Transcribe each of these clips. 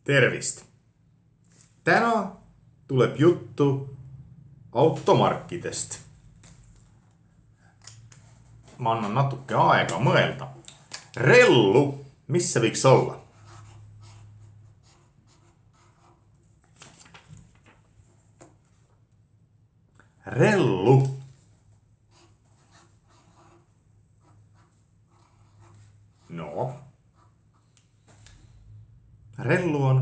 Tervist! Tänään tuleb juttu automarkkidest. Ma annan natuke aega mõelda. Rellu, mis see võiks olla? Rellu. No. Rellu on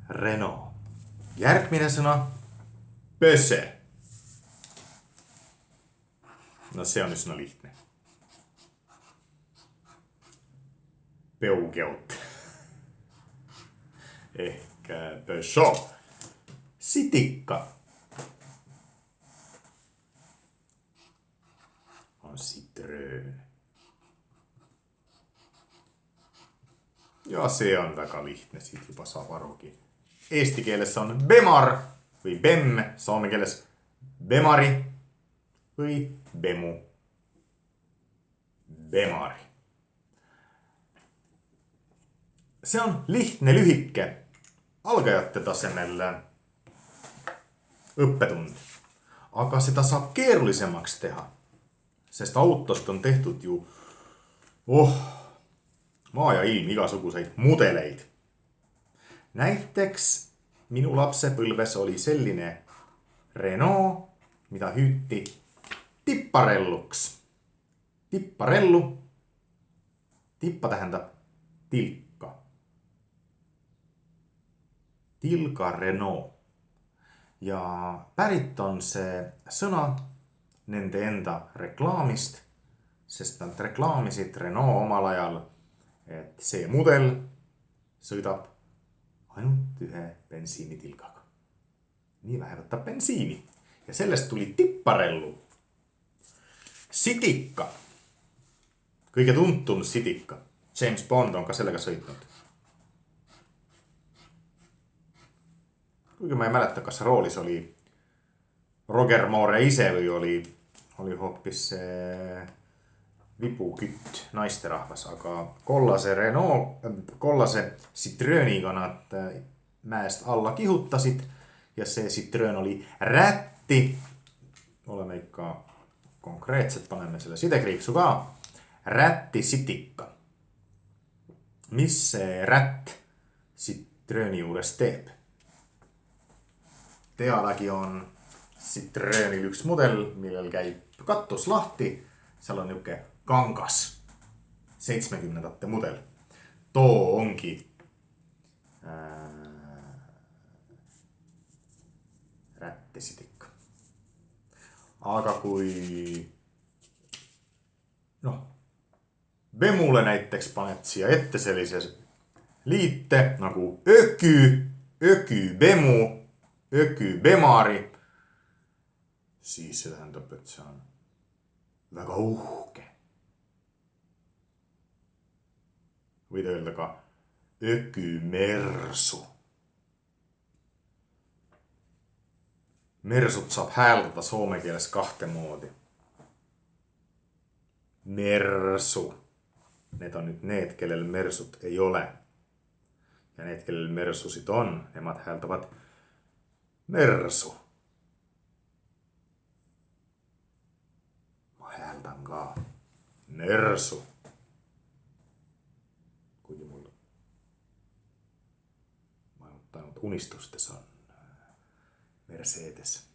Renault. Järgmine sõna. Pöse. No see on üsna lihtne. Peugeot. Ehk Peugeot. Sitikka. On Citroen. Ja see on väga lihtne, siit juba saab arugi. Eesti keeles on Bemar või Bemm, saame keeles Bemari või Bemu. Bemari. See on lihtne lühike algajate tasemel õppetund. Aga seda saab keerulisemaks teha, sest autost on tehtud ju maa ja ilm igasuguseid mudeleid. Näiteks minu lapsepõlves oli selline Renault, mida hüüti Tipparelluks. Tipparellu. Tippa tähendab tilka. Tilka Renault. Ja pärit on see sõna nende enda reklaamist, sest nad reklaamisid Renault omal ajal, et see mudel sõidab ainult ühe bensiinitilgaga. Nii vähe võtab bensiini. Ja sellest tuli Tipparellu. Sitikka. Kõige tuntum Sitikka. James Bond on ka sellega sõitnud. Kuigi ma ei mäleta, kas roolis oli Roger Moore ise või oli hoopis vipukütt naisterahvas, aga kollase Citroeniga nad mäest alla kihutasid ja see Citroen oli rätti. Oleme ikka konkreetselt, paneme selle sidekriipsu ka. Rätti Sitikka. Mis see rätt Citroeni juures teeb? Tealagi on Citroenil üks mudel, millel käib katus lahti. Seal on niuke kangas 70ndate mudel. Too ongi rättesitikk. Aga kui Bemule näiteks paned siia ette sellise liite nagu ökü Bemu, ökü Bemari, siis see tähendab, et see on väga uhke. Võid öelda ka ökü Mersu. Mersut saab hääldada soome keeles kahte moodi. Mersu. Need on nüüd need, kellel Mersut ei ole. Ja need, kellel Mersusid on, nemad hääldavad Mersu. Ma hääldan ka Mersu. Kuigi mul ainult unistustes on Mercedes.